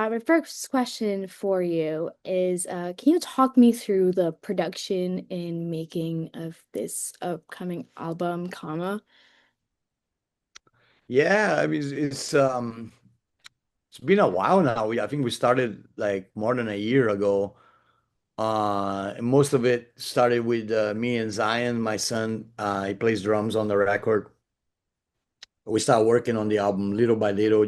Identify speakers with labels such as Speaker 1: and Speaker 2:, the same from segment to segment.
Speaker 1: My first question for you is, can you talk me through the production and making of this upcoming album, Chama?
Speaker 2: Yeah, I mean it's been a while now. I think we started like more than a year ago. And most of it started with me and Zion, my son. He plays drums on the record. We started working on the album little by little.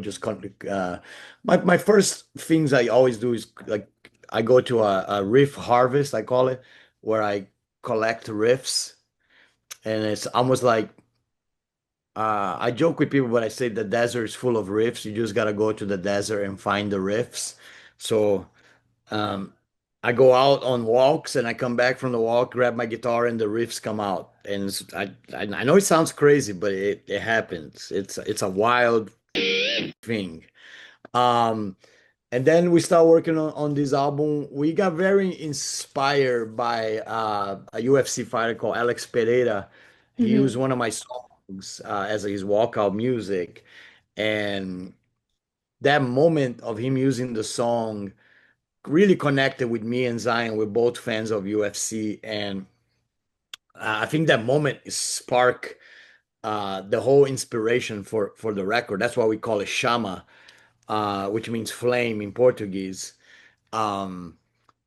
Speaker 2: My first things I always do is like I go to a riff harvest, I call it, where I collect riffs, and it's almost like I joke with people, but I say the desert is full of riffs. You just gotta go to the desert and find the riffs. So um, I go out on walks and I come back from the walk, grab my guitar, and the riffs come out. And I know it sounds crazy, but it happens. It's a wild thing. Um, and then we start working on this album. We got very inspired by a UFC fighter called Alex Pereira. He used
Speaker 1: Hmm.
Speaker 2: one of my songs as his walkout music. And that moment of him using the song really connected with me and Zion. We're both fans of UFC. And I think that moment sparked the whole inspiration for the record. That's why we call it Chama, which means flame in Portuguese. Um,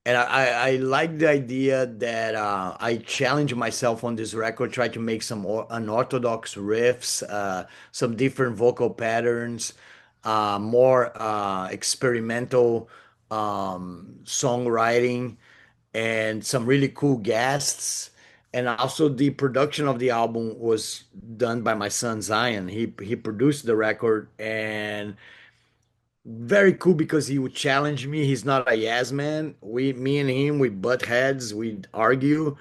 Speaker 2: and I like the idea that I challenge myself on this record, try to make some unorthodox riffs, some different vocal patterns, more experimental songwriting, and some really cool guests. And also the production of the album was done by my son Zion. He produced the record, and very cool because he would challenge me. He's not a yes man. Me and him, we butt heads, we argue.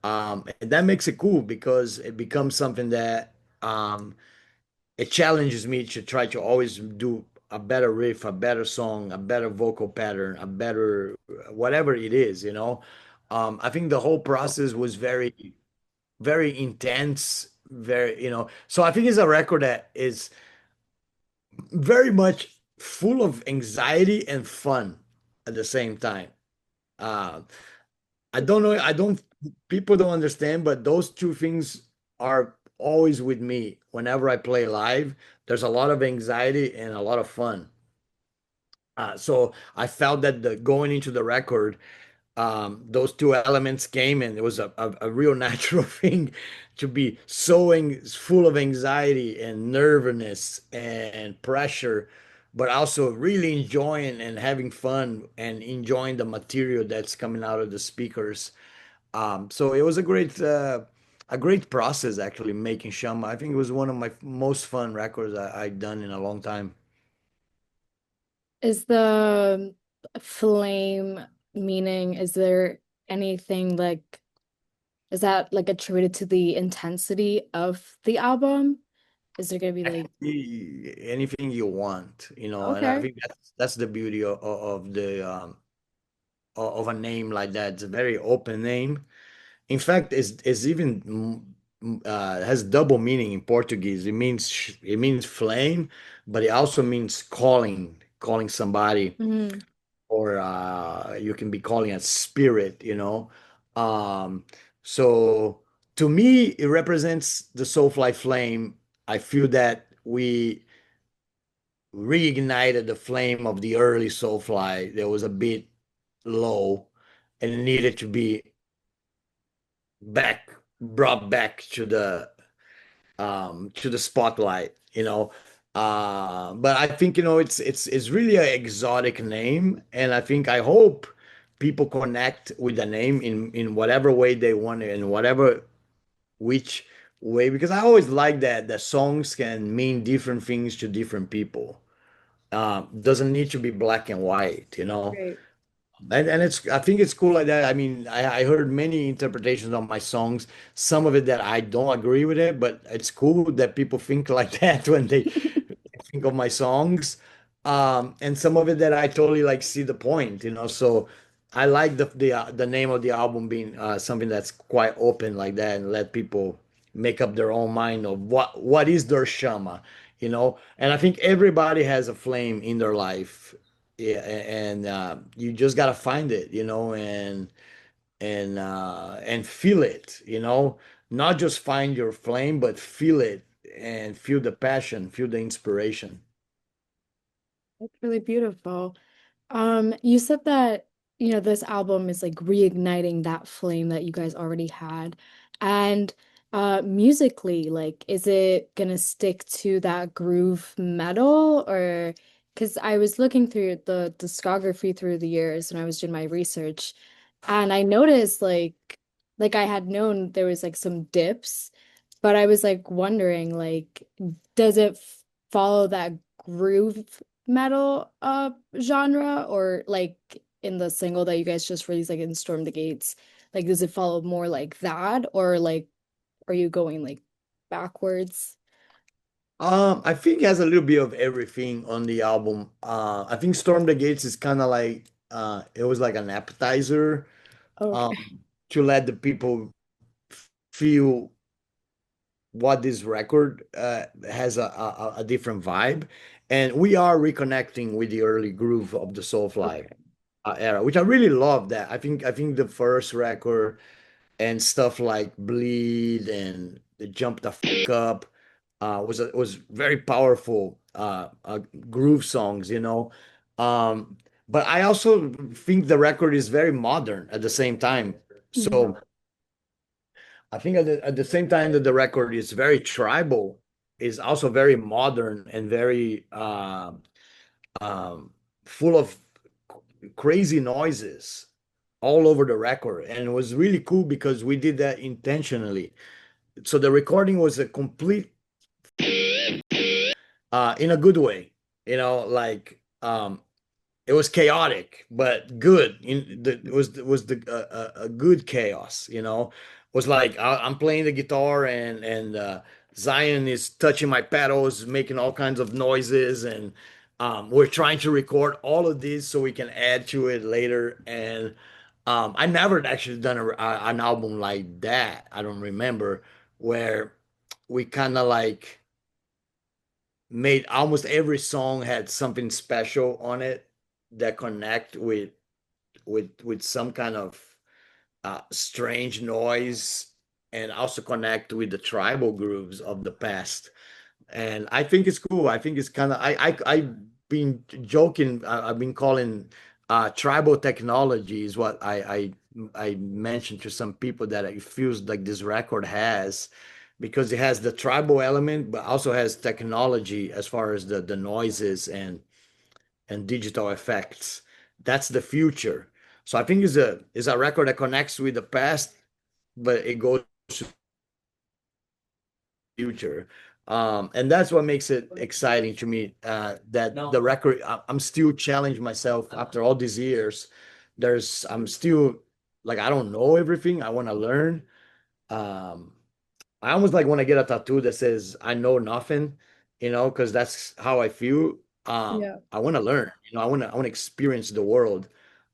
Speaker 2: And that makes it cool because it becomes something that it challenges me to try to always do a better riff, a better song, a better vocal pattern, a better whatever it is, you know. I think the whole process was very, very intense, very, you know. So I think it's a record that is very much full of anxiety and fun at the same time. Uh, I don't know, people don't understand, but those two things are always with me whenever I play live. There's a lot of anxiety and a lot of fun. So I felt that going into the record, those two elements came, and it was a real natural thing to be full of anxiety and nervousness and pressure, but also really enjoying and having fun and enjoying the material that's coming out of the speakers. So it was a great process actually making Shama. I think it was one of my most fun records I've done in a long time.
Speaker 1: Is the flame meaning, is there anything like, is that like attributed to the intensity of the album? Is there gonna be like,
Speaker 2: Anything you want, you know, and I
Speaker 1: okay.
Speaker 2: think that's the beauty of the of a name like that. It's a very open name. In fact, is even has double meaning in Portuguese. It means flame, but it also means calling somebody,
Speaker 1: Hmm.
Speaker 2: or you can be calling a spirit, you know. Um, so to me, it represents the Soulfly flame. I feel that we reignited the flame of the early Soulfly that was a bit low and it needed to be brought back to the spotlight, you know. But I think, you know, it's really an exotic name, and I hope people connect with the name in whatever way they want it, in whatever which way, because I always like that the songs can mean different things to different people. Doesn't need to be black and white, you know.
Speaker 1: Right.
Speaker 2: And it's I think it's cool like that. I mean, I heard many interpretations on my songs. Some of it that I don't agree with it, but it's cool that people think like that when they think of my songs. And some of it that I totally like see the point, you know. So I like the name of the album being something that's quite open like that and let people make up their own mind of what is their shama, you know. And I think everybody has a flame in their life, yeah, and you just gotta find it, you know, and feel it, you know, not just find your flame, but feel it and feel the passion, feel the inspiration.
Speaker 1: That's really beautiful. You said that, this album is like reigniting that flame that you guys already had. And musically, like, is it gonna stick to that groove metal or because I was looking through the discography through the years when I was doing my research, and I noticed like I had known there was like some dips, but I was like wondering, like, does it follow that groove metal genre or like in the single that you guys just released like in Storm the Gates, like does it follow more like that or like are you going like backwards?
Speaker 2: I think it has a little bit of everything on the album. I think Storm the Gates is kind of like it was like an appetizer
Speaker 1: Okay.
Speaker 2: um, to let the people feel what this record has a different vibe, and we are reconnecting with the early groove of the Soulfly
Speaker 1: Okay.
Speaker 2: era, which I really love. That I think the first record and stuff like Bleed and the Jump the Fuck Up was very powerful groove songs, you know. Um, but I also think the record is very modern at the same time.
Speaker 1: Mhm.
Speaker 2: So I think at the same time that the record is very tribal, is also very modern and very um, full of crazy noises all over the record. And it was really cool because we did that intentionally. So the recording was a complete in a good way, you know, like it was chaotic but good. It was a good chaos, you know. It was like I'm playing the guitar and Zion is touching my pedals, making all kinds of noises, and we're trying to record all of this so we can add to it later. And I never actually done an album like that. I don't remember where we kind of like made almost every song had something special on it that connect with some kind of strange noise and also connect with the tribal grooves of the past. And I think it's cool. I think it's kind of I've been joking. I've been calling tribal technology is what I mentioned to some people that it feels like this record has because it has the tribal element, but also has technology as far as the noises and digital effects. That's the future. So I think it's a record that connects with the past, but it goes future. And that's what makes it exciting to me. That the record, I'm still challenging myself after all these years. I'm still like, I don't know everything. I want to learn. Um, I almost like when I get a tattoo that says I know nothing, you know, because that's how I feel.
Speaker 1: Yeah.
Speaker 2: I want to learn, you know, I want to experience the world.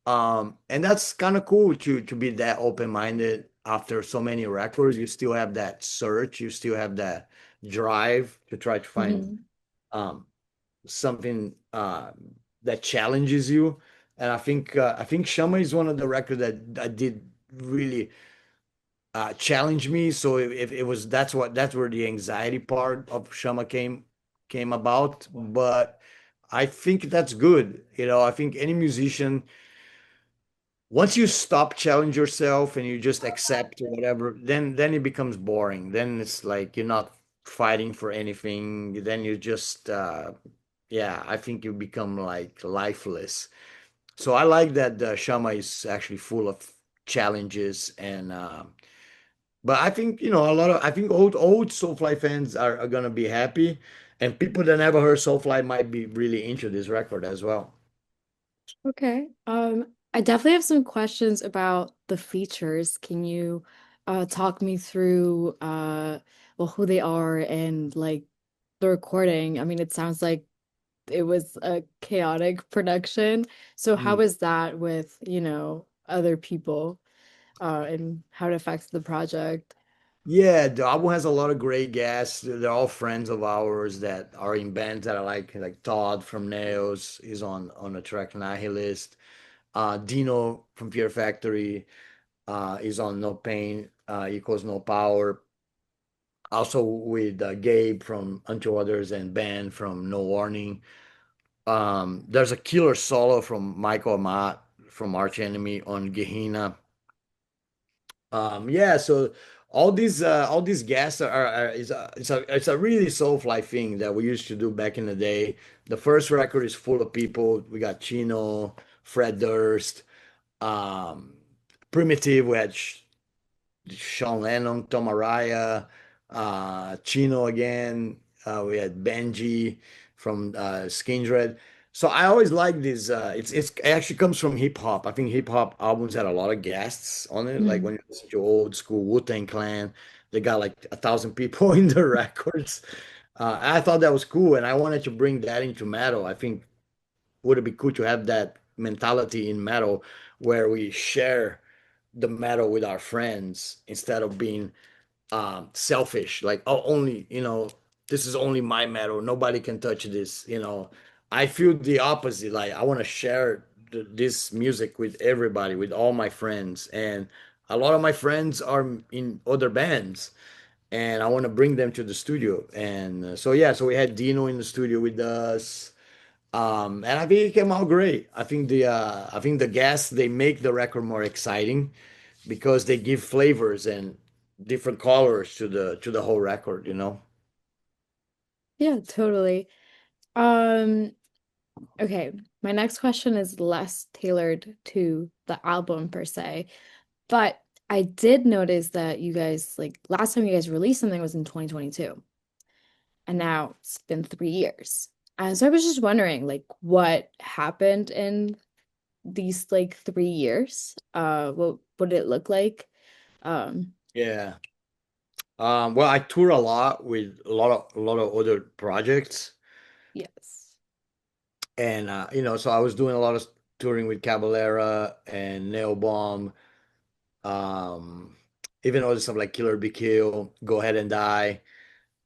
Speaker 2: And that's kind of cool to be that open-minded after so many records. You still have that search, you still have that drive to try to find
Speaker 1: Mhm.
Speaker 2: um something that challenges you. And I think Shama is one of the records that did really challenge me. So if it was that's where the anxiety part of Shama came about. But I think that's good. You know, I think any musician, once you stop challenge yourself and you just accept whatever, then it becomes boring. Then it's like you're not fighting for anything. Then you just yeah, I think you become like lifeless. So I like that Shama is actually full of challenges and but I think, you know, I think old Soulfly fans are gonna be happy, and people that never heard Soulfly might be really into this record as well.
Speaker 1: Okay. I definitely have some questions about the features. Can you talk me through well who they are and like the recording? I mean, it sounds like it was a chaotic production. So how
Speaker 2: Mm.
Speaker 1: is that with, other people and how it affects the project.
Speaker 2: Yeah, the album has a lot of great guests. They're all friends of ours that are in bands that I like Todd from Nails is on the track Nihilist. Dino from Fear Factory is on No Pain Equals No Power. Also with Gabe from Unto Others and Ben from No Warning. There's a killer solo from Michael Amat from Arch Enemy on Gehenna. Yeah, so all these guests are it's a really Soulfly thing that we used to do back in the day. The first record is full of people. We got Chino, Fred Durst, um, Primitive. We had Sean Lennon, Tom Araya, Chino again. We had Benji from Skindred. So I always like this. It actually comes from hip hop. I think hip hop albums had a lot of guests on it. Like
Speaker 1: Mhm.
Speaker 2: when you listen to old school Wu-Tang Clan, they got like 1,000 people in the records. I thought that was cool, and I wanted to bring that into metal. I think would it be cool to have that mentality in metal where we share the metal with our friends instead of being selfish, like, oh, only, this is only my metal, nobody can touch this. I feel the opposite. Like, I want to share this music with everybody, with all my friends, and a lot of my friends are in other bands, and I want to bring them to the studio. And so yeah, so we had Dino in the studio with us. And I think it came out great. I think the guests, they make the record more exciting because they give flavors and different colors to the whole record.
Speaker 1: Yeah, totally. Um, okay, my next question is less tailored to the album per se, but I did notice that you guys, like, last time you guys released something was in 2022, and now it's been 3 years. And so I was just wondering, like, what happened in these like 3 years? What did it look like? Um,
Speaker 2: Yeah. Well, I tour a lot with a lot of other projects,
Speaker 1: yes.
Speaker 2: and so I was doing a lot of touring with Cavalera and Nail Bomb, um, even other stuff like Killer Be Kill, Go Ahead and Die.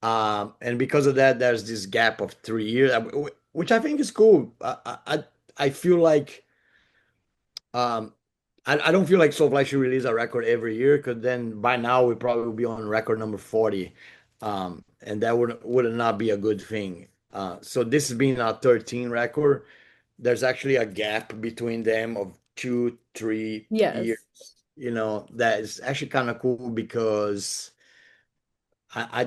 Speaker 2: And because of that, there's this gap of 3 years, which I think is cool. I feel like um, I don't feel like Soulfly should release a record every year because then by now we probably will be on record number 40. And that would not be a good thing. So this has been our 13 record. There's actually a gap between them of 2, 3 years.
Speaker 1: Yes.
Speaker 2: That is actually kind of cool because I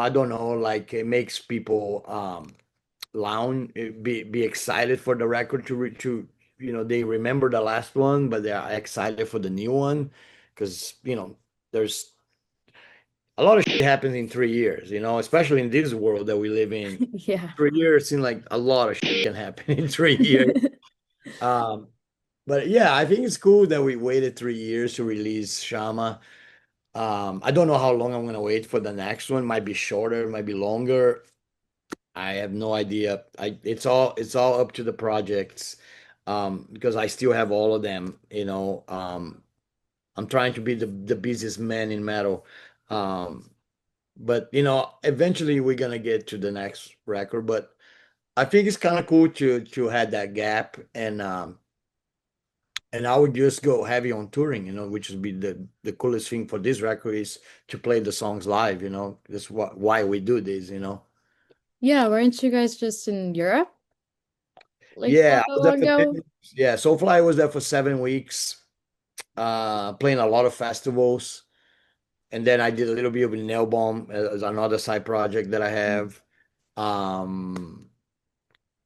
Speaker 2: don't know, like it makes people lounge, be excited for the record to they remember the last one, but they are excited for the new one because there's a lot of shit happens in 3 years, especially in this world that we live in.
Speaker 1: Yeah.
Speaker 2: 3 years seems like a lot of shit can happen in 3 years. Um, but yeah, I think it's cool that we waited 3 years to release Shama. I don't know how long I'm gonna wait for the next one. Might be shorter, might be longer. I have no idea. It's all up to the projects, because I still have all of them. I'm trying to be the busiest man in metal. But eventually we're gonna get to the next record. But I think it's kind of cool to have that gap, and I would just go heavy on touring, which would be the coolest thing for this record is to play the songs live. That's why we do this.
Speaker 1: Yeah, weren't you guys just in Europe like
Speaker 2: Yeah,
Speaker 1: not
Speaker 2: I
Speaker 1: that
Speaker 2: was there
Speaker 1: long
Speaker 2: for
Speaker 1: ago?
Speaker 2: yeah, Soulfly was there for 7 weeks, playing a lot of festivals. And then I did a little bit of Nail Bomb as another side project that I have. Um,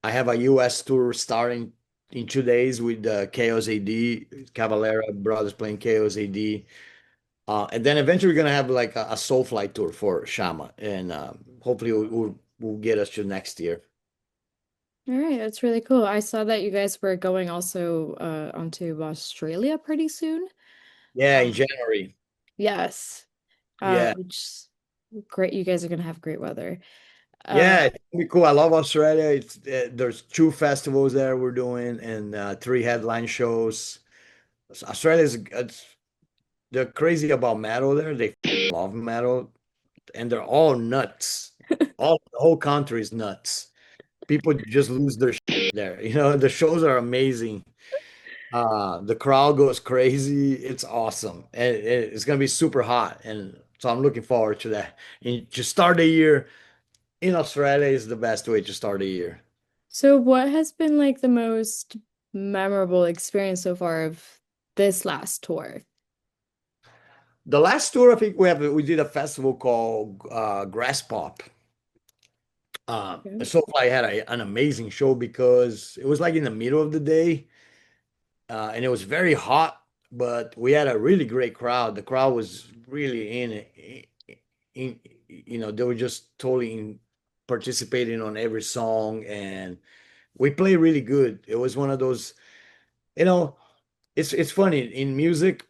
Speaker 2: I have a US tour starting in 2 days with Chaos AD, Cavalera Brothers playing Chaos AD. And then eventually we're gonna have like a Soulfly tour for Shama, and hopefully we'll get us to next year.
Speaker 1: All right, that's really cool. I saw that you guys were going also onto Australia pretty soon.
Speaker 2: Yeah, in
Speaker 1: Um,
Speaker 2: January.
Speaker 1: yes.
Speaker 2: Yeah.
Speaker 1: Which is great. You guys are gonna have great weather. Uh,
Speaker 2: Yeah, it's gonna be cool. I love Australia. There's 2 festivals there we're doing and 3 headline shows. Australia is they're crazy about metal there. They love metal, and they're all nuts. All the whole country is nuts. People just lose their there. The shows are amazing. The crowd goes crazy. It's awesome. And it's gonna be super hot. And so I'm looking forward to that. And to start the year in Australia is the best way to start the year.
Speaker 1: So what has been like the most memorable experience so far of this last tour?
Speaker 2: The last tour, I think we did a festival called Grass Pop.
Speaker 1: Okay.
Speaker 2: Soulfly had an amazing show because it was like in the middle of the day, and it was very hot, but we had a really great crowd. The crowd was really in it. They were just totally participating on every song, and we played really good. It was one of those, you know, it's funny in music.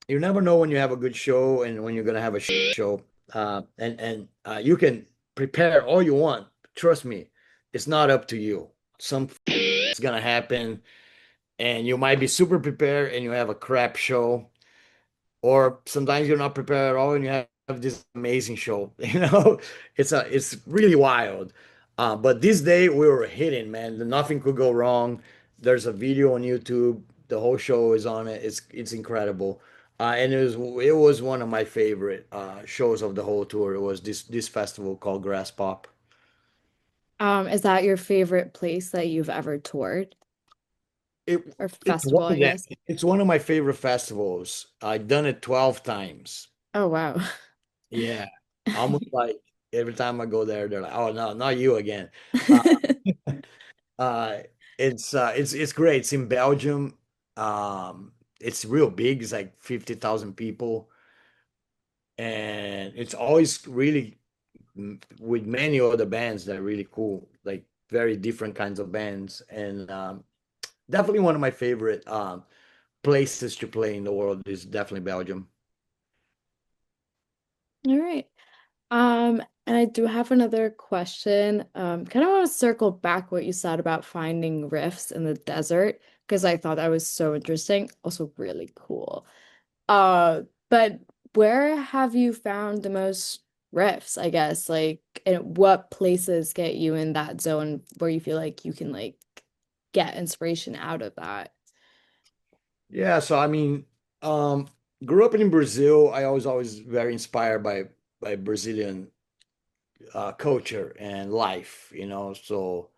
Speaker 2: You never know when you have a good show and when you're gonna have a show. And you can prepare all you want. Trust me, it's not up to you. Something's gonna happen, and you might be super prepared and you have a crap show, or sometimes you're not prepared at all and you have this amazing show. It's really wild. But this day we were hitting, man. Nothing could go wrong. There's a video on YouTube. The whole show is on it. It's incredible. And it was one of my favorite shows of the whole tour. It was this festival called Grass Pop.
Speaker 1: Is that your favorite place that you've ever toured
Speaker 2: It
Speaker 1: or
Speaker 2: it's one
Speaker 1: festival, I
Speaker 2: of them.
Speaker 1: guess?
Speaker 2: It's one of my favorite festivals. I've done it 12 times.
Speaker 1: Oh wow.
Speaker 2: Yeah, almost like every time I go there, they're like, "Oh no, not you again." Uh, uh, it's great. It's in Belgium. It's real big. It's like 50,000 people, and it's always really with many other bands that are really cool, like very different kinds of bands, and definitely one of my favorite places to play in the world is definitely Belgium.
Speaker 1: All right. And I do have another question. Kind of want to circle back what you said about finding rifts in the desert because I thought that was so interesting, also really cool. But where have you found the most rifts, I guess? Like, and what places get you in that zone where you feel like you can like get inspiration out of that?
Speaker 2: Yeah, so I mean, um, grew up in Brazil. I was always very inspired by Brazilian culture and life. So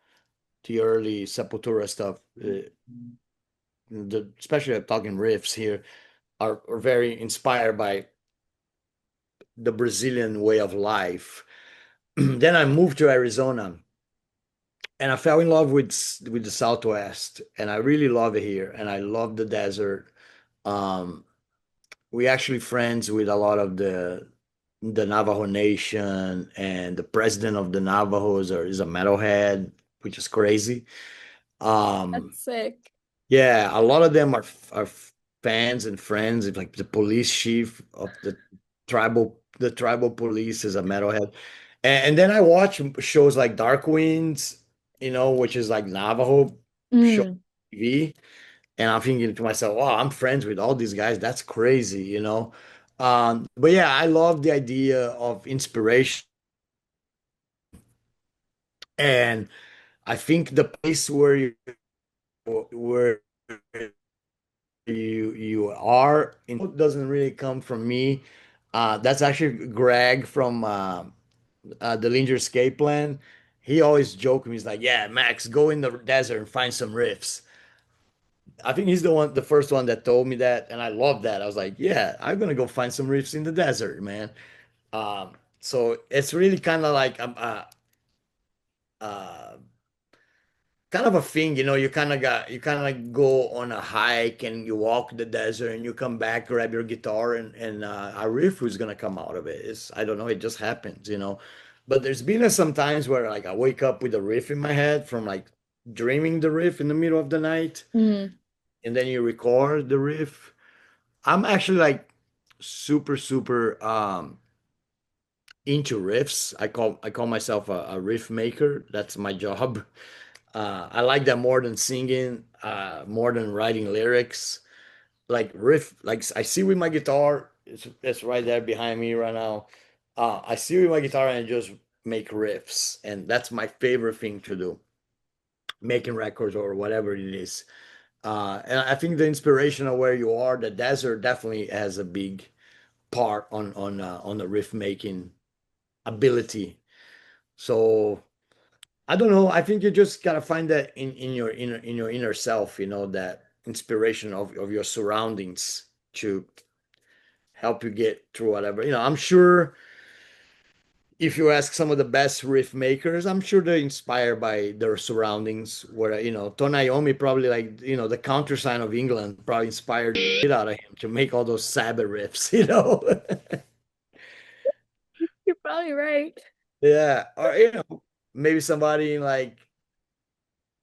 Speaker 2: the early Sepultura stuff, especially talking riffs here, are very inspired by the Brazilian way of life. Then I moved to Arizona, and I fell in love with the Southwest, and I really love it here, and I love the desert. Um, we actually friends with a lot of the Navajo Nation, and the president of the Navajos is a metalhead, which is crazy.
Speaker 1: That's
Speaker 2: Um,
Speaker 1: sick.
Speaker 2: yeah, a lot of them are fans and friends. Like the police chief of the tribal police is a metalhead, and then I watch shows like Dark Winds, which is like Navajo show
Speaker 1: Mm.
Speaker 2: TV. And I'm thinking to myself, "Wow, I'm friends with all these guys. That's crazy." But yeah, I love the idea of inspiration, and I think the place where you are doesn't really come from me. That's actually Greg from the Linger Escape Plan. He always joked me. He's like, "Yeah, Max, go in the desert and find some riffs." I think he's the first one that told me that, and I love that. I was like, "Yeah, I'm gonna go find some riffs in the desert, man." So it's really kind of like uh, kind of a thing, you kind of go on a hike and you walk the desert and you come back, grab your guitar, and a riff is gonna come out of it. I don't know, it just happens. But there's been some times where like I wake up with a riff in my head from like dreaming the riff in the middle of the night,
Speaker 1: Mm.
Speaker 2: and then you record the riff. I'm actually like super, super into riffs. I call myself a riff maker. That's my job. I like that more than singing, more than writing lyrics. like riff, like I see with my guitar, it's right there behind me right now. I see with my guitar and just make riffs, and that's my favorite thing to do, making records or whatever it is. And I think the inspiration of where you are, the desert definitely has a big part on the riff making ability. So I don't know. I think you just gotta find that in your inner self, that inspiration of your surroundings to help you get through whatever. I'm sure if you ask some of the best riff makers, I'm sure they're inspired by their surroundings. Where Tony Iommi probably, like, the countryside of England probably inspired the shit out of him to make all those Sabbath riffs.
Speaker 1: You're probably right.
Speaker 2: Yeah, or maybe somebody in, like,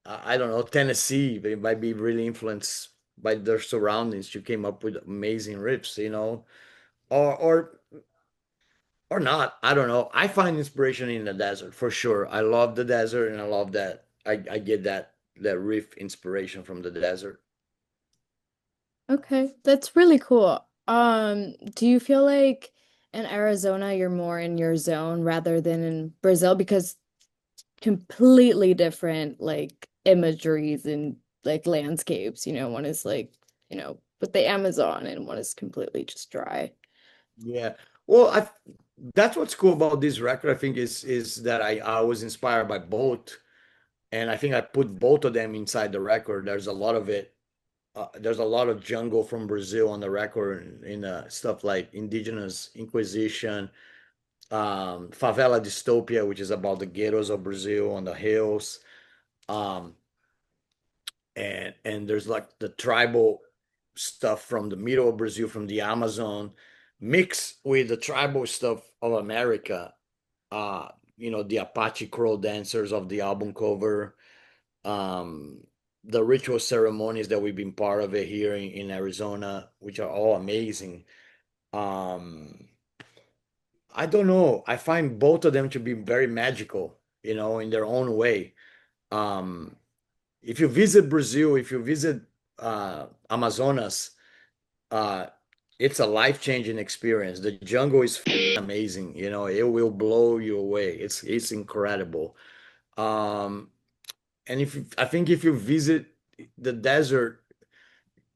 Speaker 2: I don't know, Tennessee. They might be really influenced by their surroundings. You came up with amazing riffs, or not. I don't know. I find inspiration in the desert for sure. I love the desert, and I love that I get that riff inspiration from the desert.
Speaker 1: Okay, that's really cool. Do you feel like in Arizona you're more in your zone rather than in Brazil? Because completely different like imageries and like landscapes, one is like, with the Amazon and one is completely just dry.
Speaker 2: Yeah. Well, that's what's cool about this record. I think is that I was inspired by both, and I think I put both of them inside the record. There's a lot of it. There's a lot of jungle from Brazil on the record, in stuff like Indigenous Inquisition, Favela Dystopia, which is about the ghettos of Brazil on the hills. Um, and there's like the tribal stuff from the middle of Brazil, from the Amazon, mixed with the tribal stuff of America. Uh, the Apache Crow dancers of the album cover, um, the ritual ceremonies that we've been part of it here in Arizona, which are all amazing. Um, I don't know. I find both of them to be very magical, in their own way. Um, if you visit Brazil, if you visit Amazonas, uh, it's a life-changing experience. The jungle is amazing. It will blow you away. It's incredible. Um, and I think if you visit the desert,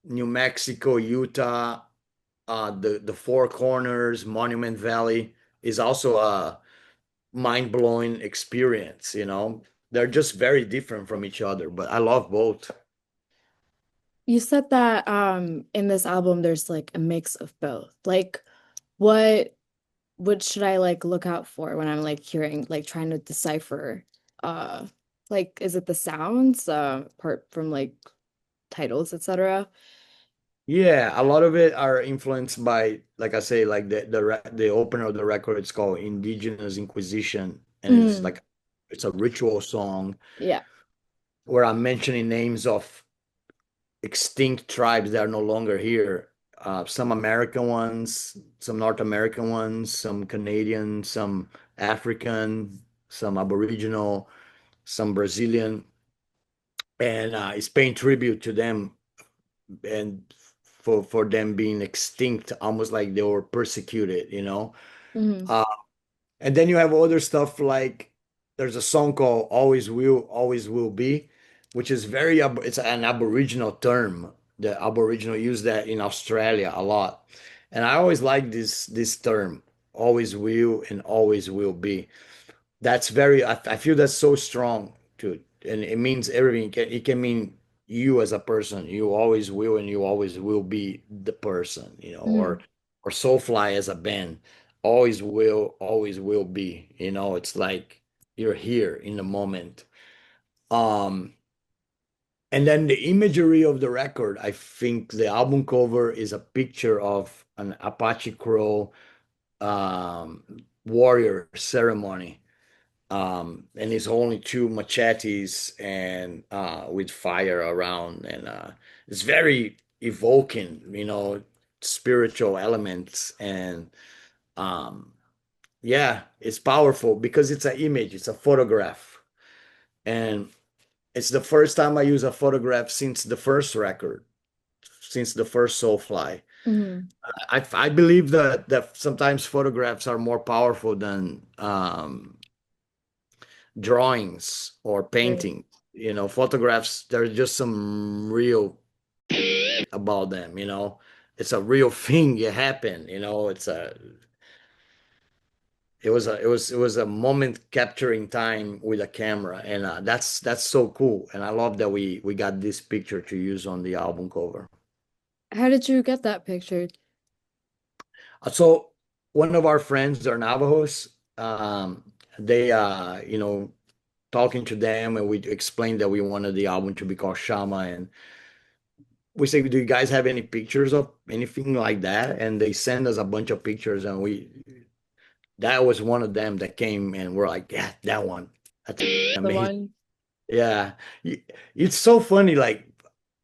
Speaker 2: New Mexico, Utah, the Four Corners, Monument Valley is also a mind-blowing experience. They're just very different from each other, but I love both.
Speaker 1: You said that in this album there's like a mix of both. Like what what should I like look out for when I'm like hearing like trying to decipher uh like is it the sounds apart from like titles, etc.?
Speaker 2: Yeah, a lot of it are influenced by, like I say, like the opener of the record. It's called Indigenous Inquisition, and
Speaker 1: Mm,
Speaker 2: it's a ritual song
Speaker 1: yeah.
Speaker 2: where I'm mentioning names of extinct tribes that are no longer here. Some American ones, some North American ones, some Canadian, some African, some Aboriginal, some Brazilian, and it's paying tribute to them, and for them being extinct, almost like they were persecuted.
Speaker 1: Hmm.
Speaker 2: Uh, and then you have other stuff like there's a song called Always Will Be, which is it's an Aboriginal term. The Aboriginal use that in Australia a lot. And I always like this term, always will and always will be. That's I feel that's so strong too. And it means everything. It can mean you as a person. You always will and you always will be the person,
Speaker 1: Hmm.
Speaker 2: or Soulfly as a band. Always will be. It's like you're here in the moment. Um, and then the imagery of the record, I think the album cover is a picture of an Apache Crow um warrior ceremony, and it's only two machetes and with fire around, and it's very evoking, spiritual elements, and um, yeah, it's powerful because it's an image, it's a photograph, and it's the first time I use a photograph since the first record, since the first Soulfly.
Speaker 1: Hmm.
Speaker 2: I believe that sometimes photographs are more powerful than drawings or
Speaker 1: Right.
Speaker 2: painting. You know, photographs, there's just some real about them, you know. It's a real thing. It happened, you know. It was a moment capturing time with a camera, and that's so cool. And I love that we got this picture to use on the album cover.
Speaker 1: How did you get that picture?
Speaker 2: So one of our friends, they're Navajos. They talking to them, and we explained that we wanted the album to be called Chama, and we say, do you guys have any pictures of anything like that? And they send us a bunch of pictures, and we that was one of them that came, and we're like, yeah, that one. That's
Speaker 1: The
Speaker 2: amazing.
Speaker 1: one.
Speaker 2: Yeah. It's so funny, like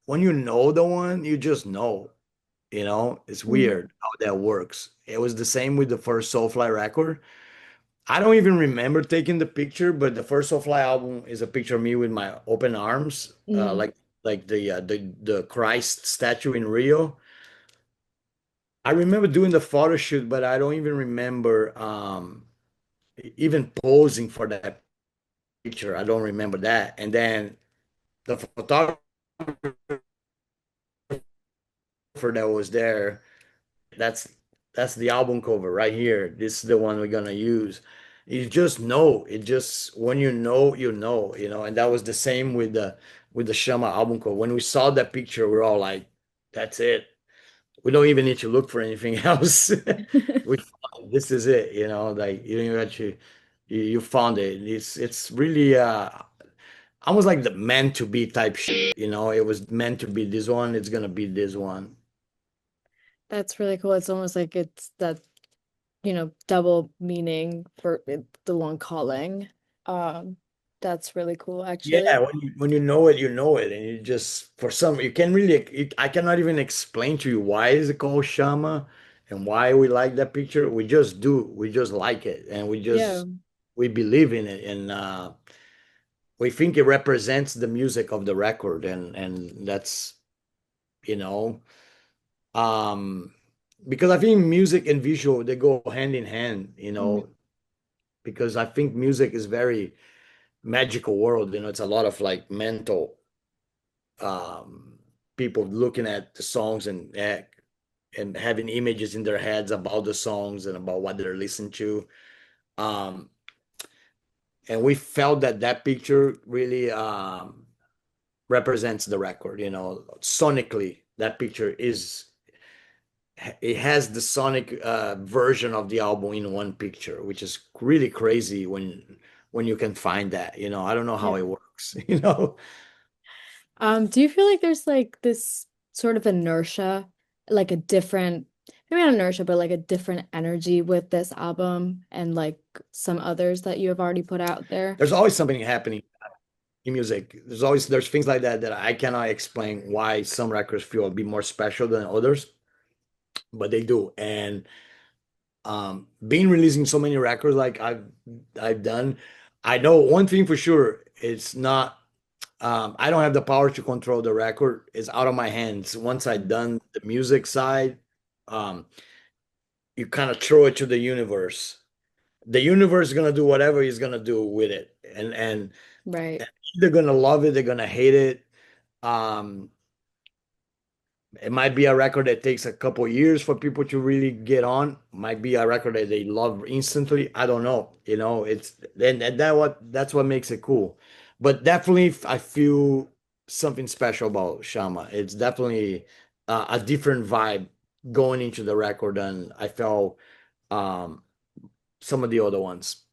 Speaker 2: when you know the one, you just know, you know, it's
Speaker 1: Mhm.
Speaker 2: weird how that works. It was the same with the first Soulfly record. I don't even remember taking the picture, but the first Soulfly album is a picture of me with my open arms,
Speaker 1: Mhm.
Speaker 2: like the Christ statue in Rio. I remember doing the photo shoot, but I don't even remember even posing for that picture. I don't remember that. And then the photographer that was there, that's that's the album cover right here. This is the one we're gonna use. You just know. It just when you know, you know, you know. And that was the same with the Shama album cover. When we saw that picture, we're all like, "That's it. We don't even need to look for anything else. We found, this is it." You know, like you actually you found it. It's really almost like the meant to be type shit. You know, it was meant to be this one. It's gonna be this one.
Speaker 1: That's really cool. It's almost like it's that, double meaning for the one calling. Um, that's really cool,
Speaker 2: Yeah,
Speaker 1: actually.
Speaker 2: when you know it, and you just for some you can really I cannot even explain to you why is it called Shama and why we like that picture. We just do. We just like it, and
Speaker 1: Yeah,
Speaker 2: we believe in it, and we think it represents the music of the record, and that's you know um because I think music and visual they go hand in hand, you
Speaker 1: mhm,
Speaker 2: know, because I think music is very magical world, you know, it's a lot of like mental um, people looking at the songs and having images in their heads about the songs and about what they're listening to. Um, and we felt that that picture really represents the record. You know, sonically, that picture is it has the sonic version of the album in one picture, which is really crazy when you can find that. You know, I don't know how
Speaker 1: yeah.
Speaker 2: it works. You know.
Speaker 1: Do you feel like there's like this sort of inertia, like a different, maybe not inertia, but like a different energy with this album and like some others that you have already put out there?
Speaker 2: There's always something happening in music. There's things like that that I cannot explain why some records feel a bit more special than others, but they do. And being releasing so many records like I've done, I know one thing for sure. It's not. I don't have the power to control the record. It's out of my hands. Once I've done the music side, um, you kind of throw it to the universe. The universe is gonna do whatever he's gonna do with it, and
Speaker 1: Right.
Speaker 2: they're gonna love it. They're gonna hate it. Um, It might be a record that takes a couple years for people to really get on. Might be a record that they love instantly. I don't know. You know, it's then that's what makes it cool. But definitely, I feel something special about Shama. It's definitely a different vibe going into the record than I felt um, some of the other ones.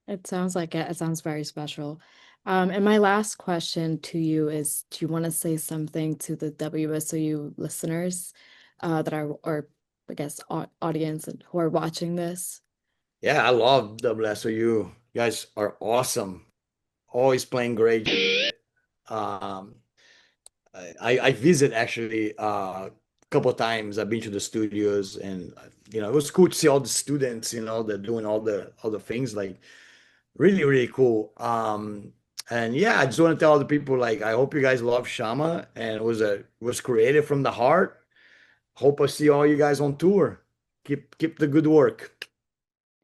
Speaker 1: It sounds like it. It sounds very special. And my last question to you is, do you want to say something to the WSOU listeners that are, or I guess, audience who are watching this?
Speaker 2: Yeah, I love WSOU. You guys are awesome. Always playing great. Um, I visit actually a couple of times. I've been to the studios, and you know it was cool to see all the students. You know, they're doing all the things like really cool. And yeah, I just want to tell other people like I hope you guys love Shama and it was created from the heart. Hope I see all you guys on tour. Keep the good work.